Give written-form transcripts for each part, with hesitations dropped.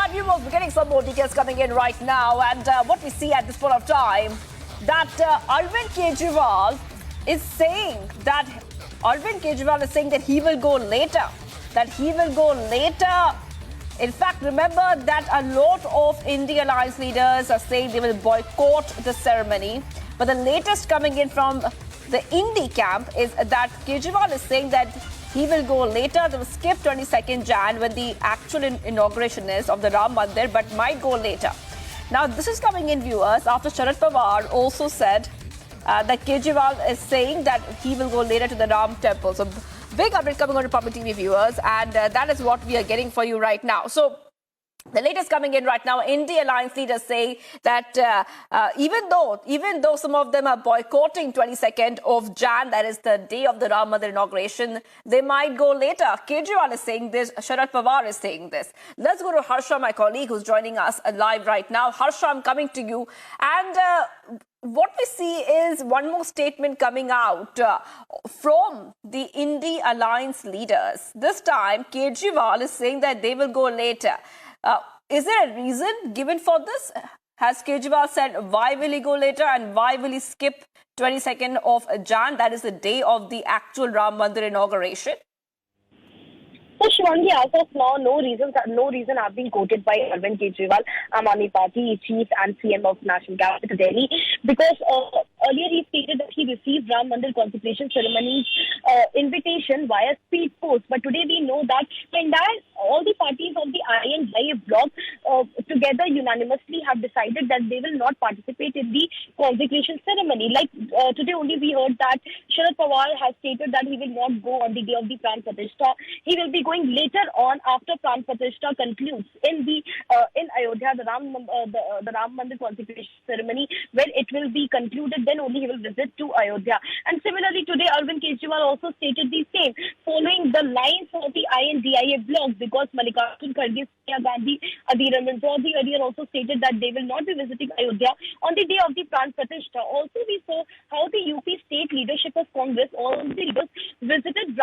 right, viewers, we're getting some more details coming in right now. And what we see at this point of time, that Arvind Kejriwal is saying that he will go later. In fact, remember that a lot of INDI Alliance leaders are saying they will boycott the ceremony. But the latest coming in from the INDI camp is that Kejriwal is saying that he will go later. They will skip 22nd Jan when the actual inauguration is of the Ram Mandir, but might go later. Now, this is coming in, viewers, after Sharad Pawar also said that Kejriwal is saying that he will go later to the Ram temple. So, big update coming on to Public TV, viewers, and that is what we are getting for you right now. So, the latest coming in right now, INDI Alliance leaders say that even though some of them are boycotting 22nd of Jan, that is the day of the Ram Mandir inauguration, they might go later. Kejriwal is saying this, Sharad Pawar is saying this. Let's go to Harsha, my colleague, who's joining us live right now. Harsha, I'm coming to you. And what we see is one more statement coming out from the INDI Alliance leaders. This time, Kejriwal is saying that they will go later. Is there a reason given for this? Has Kejriwal said why will he go later and why will he skip 22nd of Jan? That is the day of the actual Ram Mandir inauguration. So, Shivangi, as of now, no reason have been quoted by Arvind Kejriwal, Aam Aadmi Party chief and CM of National Capital Delhi, because earlier he stated that he received Ram Mandir consecration ceremony's invitation via speed post. But today we know that all the parties of the INDI bloc together unanimously have decided that they will not participate in the consecration ceremony. Like today only we heard that Sharad Pawar has stated that he will not go on the day of the Pran Pratishtha. He will be going later on after Pran Pratishtha concludes in Ayodhya, the Ram Mandir consecration ceremony, where it will be concluded. Then only he will visit to Ayodhya. And similarly, today Arvind Kejriwal also stated the same, following the lines of the INDI bloc, because Mallikarjun Kharge, Sonia Gandhi, Adhir Ranjan Chaudhary earlier also stated that they will not be visiting Ayodhya on the day of the Pran Pratishtha. Also, we saw how the UP state leadership of Congress, all the leaders visited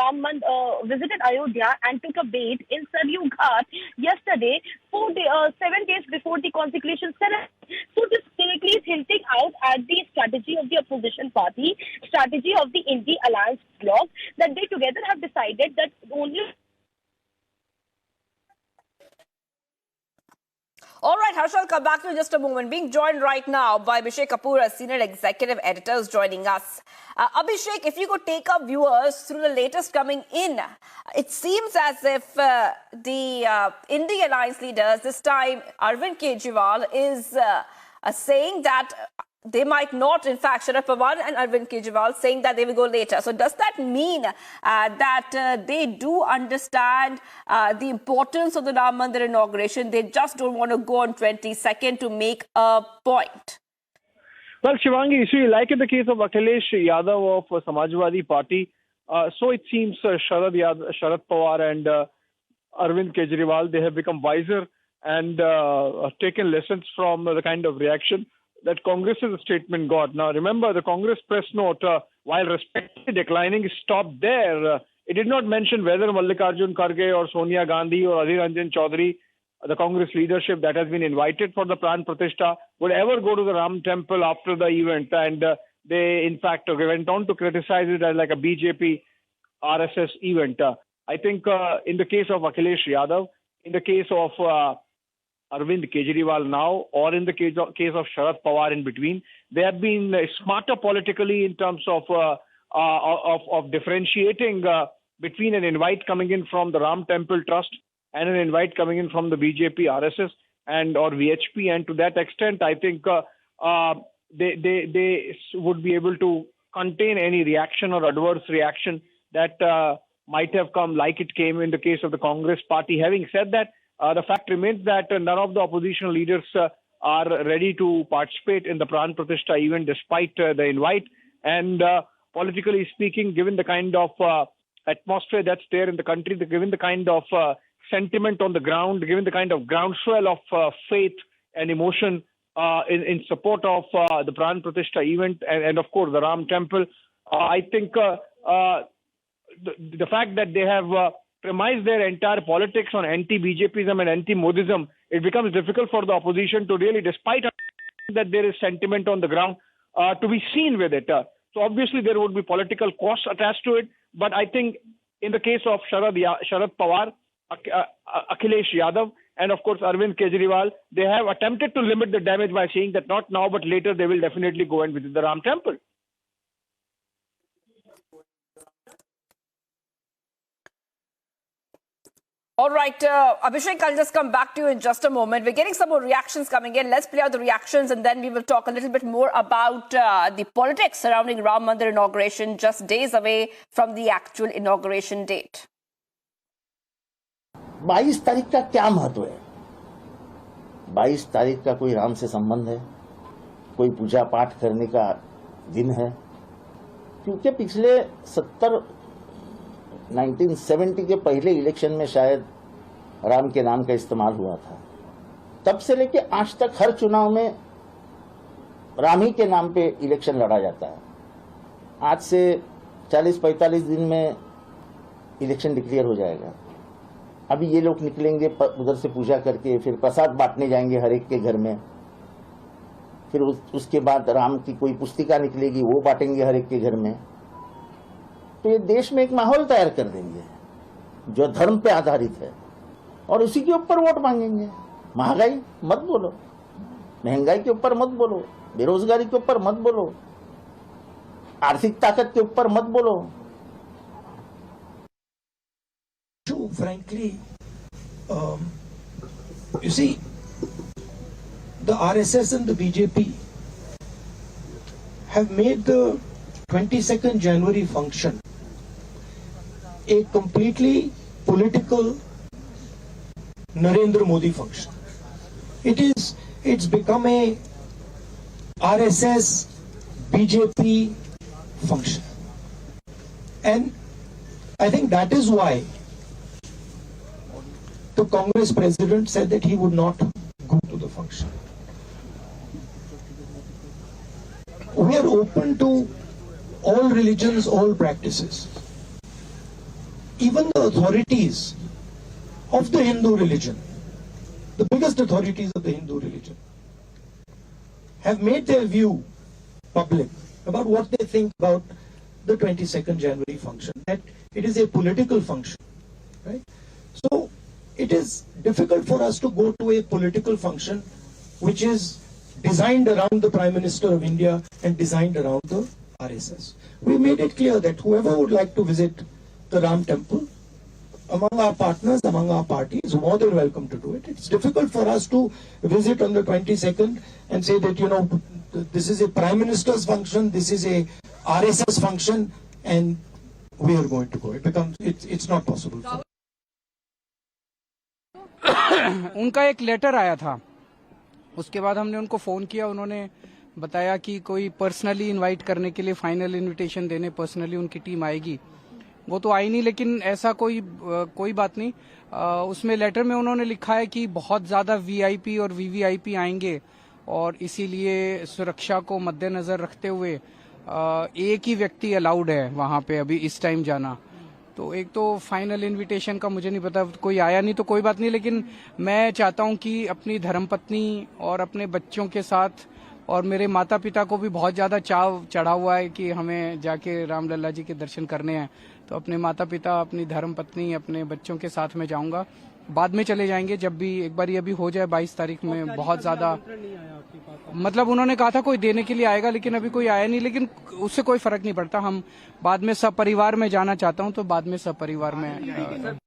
Ayodhya and took a bath in Saryu Ghat yesterday, 7 days before the consecration ceremony. So this directly is hinting out at the strategy of the opposition party, strategy of the INDI Alliance bloc, that they together have decided that only. All right, Harsh, I'll come back to you in just a moment. Being joined right now by Abhishek Kapoor, a senior executive editor, is joining us. Abhishek, if you could take our viewers through the latest coming in, it seems as if the INDI Alliance leaders, this time Arvind Kejriwal, is saying that they might not, in fact, Sharad Pawar and Arvind Kejriwal saying that they will go later. So does that mean that they do understand the importance of the Ram Mandir inauguration? They just don't want to go on 22nd to make a point? Well, Shivangi, you see, like in the case of Akhilesh Yadav of Samajwadi Party, so it seems Sharad Pawar and Arvind Kejriwal, they have become wiser and taken lessons from the kind of reaction that Congress's statement got. Now, remember, the Congress press note, while respectfully declining, stopped there. It did not mention whether Mallikarjun Kharge or Sonia Gandhi or Adhir Ranjan Chaudhary, the Congress leadership that has been invited for the Pran Pratishtha, would ever go to the Ram temple after the event. And they, in fact, went on to criticize it as like a BJP RSS event. I think in the case of Akhilesh Yadav, in the case of Arvind Kejriwal now, or in the case of Sharad Pawar in between, they have been smarter politically in terms of differentiating between an invite coming in from the Ram Temple Trust and an invite coming in from the BJP RSS and or VHP. And to that extent, I think they would be able to contain any reaction or adverse reaction that might have come, like it came in the case of the Congress party. Having said that, the fact remains that none of the opposition leaders are ready to participate in the Pran Pratishtha event despite the invite. And politically speaking, given the kind of atmosphere that's there in the country, given the kind of sentiment on the ground, given the kind of groundswell of faith and emotion in support of the Pran Pratishtha event and of course, the Ram Temple, I think the fact that they have premise their entire politics on anti-BJPism and anti-Modism, it becomes difficult for the opposition to really, despite that there is sentiment on the ground, to be seen with it. So obviously there would be political costs attached to it, but I think in the case of Sharad Pawar, Akhilesh Yadav, and of course Arvind Kejriwal, they have attempted to limit the damage by saying that not now but later they will definitely go and visit the Ram temple. All right, Abhishek, I'll just come back to you in just a moment. We're getting some more reactions coming in. Let's play out the reactions and then we will talk a little bit more about the politics surrounding Ram Mandir inauguration just days away from the actual inauguration date. 22 तारीख का क्या महत्व है? 22 तारीख का कोई राम से संबंध है? कोई पूजा पाठ करने का दिन है? क्योंकि पिछले 1970 के पहले इलेक्शन में शायद राम के नाम का इस्तेमाल हुआ था। तब से लेके आज तक हर चुनाव में राम ही के नाम पे इलेक्शन लड़ा जाता है। आज से 40-45 दिन में इलेक्शन डिक्लेयर हो जाएगा। अभी ये लोग निकलेंगे उधर से पूजा करके, फिर प्रसाद बांटने जाएंगे हर एक के घर में, फिर उसके बाद राम की कोई पुस्तिका निकलेगी, वो बांटेंगे हर एक के घर में। तो ये देश में एक माहौल तैयार कर देंगे जो धर्म पे आधारित है और उसी के ऊपर वोट मांगेंगे। महंगाई मत बोलो, महंगाई के ऊपर मत बोलो, बेरोजगारी के ऊपर मत बोलो, आर्थिक ताकत के ऊपर मत बोलो। Frankly, you see, the RSS and the BJP have made the 22nd January function a completely political Narendra Modi function. It's become a RSS BJP function, and I think that is why the Congress president said that he would not go to the function. We are open to all religions, all practices. Even the authorities of the Hindu religion, the biggest authorities of the Hindu religion, have made their view public about what they think about the 22nd January function, that it is a political function, right? So it is difficult for us to go to a political function which is designed around the Prime Minister of India and designed around the RSS. We made it clear that whoever would like to visit the Ram temple, among our partners, among our parties, is more than welcome to do it. It's difficult for us to visit on the 22nd and say that, you know, this is a Prime Minister's function, this is a RSS function, and we are going to go. It's not possible. उनका एक letter आया था, उसके बाद हमने उनको phone किया, उन्होंने बताया कि कोई पर्सनली इनवाइट करने के लिए फाइनल इनविटेशन देने पर्सनली उनकी टीम आएगी। वो तो आई नहीं, लेकिन ऐसा कोई बात नहीं। उसमें लेटर में उन्होंने लिखा है कि बहुत ज्यादा वीआईपी और वीवीआईपी आएंगे और इसीलिए सुरक्षा को मद्देनजर रखते हुए एक ही व्यक्ति अलाउड है वहां पे अभी इस टाइम जाना। तो एक तो फाइनल इनविटेशन का मुझे नहीं पता, कोई आया नहीं तो कोई बात नहीं, लेकिन मैं चाहता हूं कि अपनी धर्मपत्नी और अपने बच्चों के साथ, और मेरे माता पिता को भी बहुत ज्यादा चाव चढ़ा हुआ है कि हमें जाके रामलला जी के दर्शन करने हैं, तो अपने माता पिता, अपनी धर्मपत्नी, अपने बच्चों के साथ में जाऊंगा। बाद में चले जाएंगे जब भी एक बार ये भी हो जाए। 22 तारीख में बहुत ज्यादा, मतलब उन्होंने कहा था कोई देने के लिए आएगा, लेकिन अभी कोई आया नहीं, लेकिन उससे कोई फर्क नहीं पड़ता। हम बाद में सब परिवार में जाना चाहता हूं, तो बाद में सब परिवार में।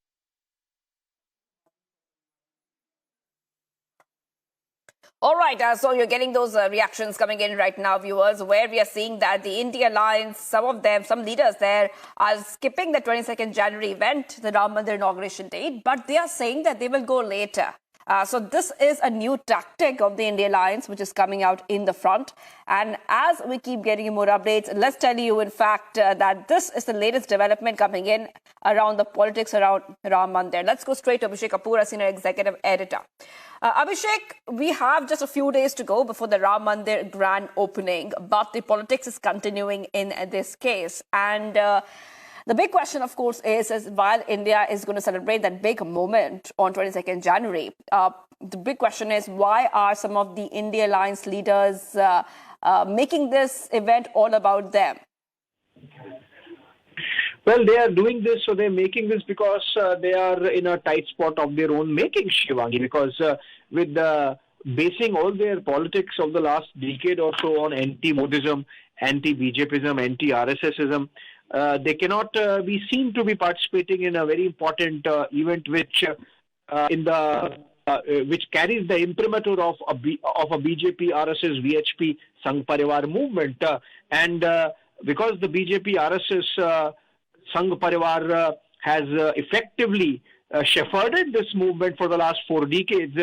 All right, so you're getting those reactions coming in right now, viewers, where we are seeing that the INDI Alliance, some leaders there are skipping the 22nd January event, the Ram Mandir inauguration date, but they are saying that they will go later. So this is a new tactic of the INDI Alliance, which is coming out in the front. And as we keep getting you more updates, let's tell you, in fact, that this is the latest development coming in around the politics around Ram Mandir. Let's go straight to Abhishek Kapoor, senior executive editor. Abhishek, we have just a few days to go before the Ram Mandir grand opening, but the politics is continuing in this case. And The big question, of course, is while India is going to celebrate that big moment on 22nd January, the big question is why are some of the India Alliance leaders making this event all about them? Well, they are doing this, so they're making this because they are in a tight spot of their own making, Shivangi, because with basing all their politics of the last decade or so on anti-Modism, anti-BJPism, anti-RSSism, they cannot be seen to be participating in a very important event which which carries the imprimatur of a BJP, RSS, VHP, Sangh Parivar movement. Because the BJP, RSS, Sangh Parivar has effectively shepherded this movement for the last 4 decades,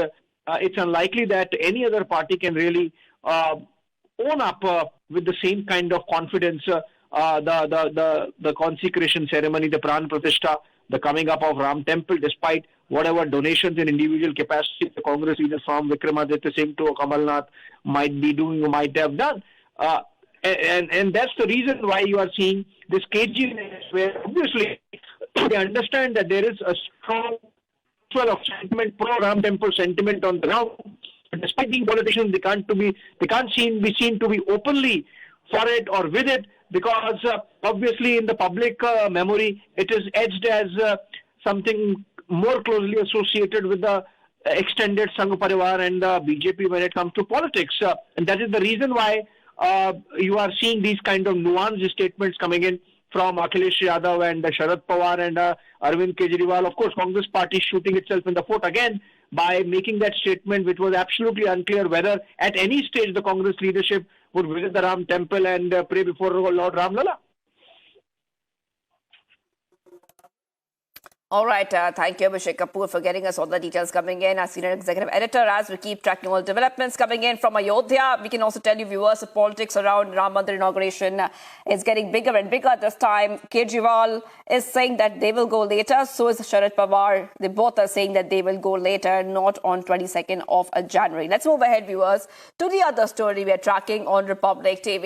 it's unlikely that any other party can really own up with the same kind of confidence the consecration ceremony, the Pran Pratishtha, the coming up of Ram Temple, despite whatever donations in individual capacity the Congress leaders from Vikramaditya Singh to Kamal Nath might be doing or might have done. And that's the reason why you are seeing this caginess, where obviously they understand that there is a strong of sentiment, pro-Ram Temple sentiment on the ground. But despite being politicians, they can't be seen to be openly for it or with it, because obviously in the public memory, it is edged as something more closely associated with the extended Sangh Parivar and the BJP when it comes to politics. And that is the reason why you are seeing these kind of nuanced statements coming in from Akhilesh Yadav and Sharad Pawar and Arvind Kejriwal. Of course, Congress party shooting itself in the foot again by making that statement, which was absolutely unclear whether at any stage the Congress leadership would visit the Ram Temple and pray before Lord Ram Lala. All right. Thank you, Abhishek Kapoor, for getting us all the details coming in. Our senior executive editor, as we keep tracking all developments coming in from Ayodhya. We can also tell you, viewers, the politics around Ram Mandir inauguration is getting bigger and bigger this time. Kejriwal is saying that they will go later. So is Sharad Pawar. They both are saying that they will go later, not on 22nd of January. Let's move ahead, viewers, to the other story we are tracking on Republic TV.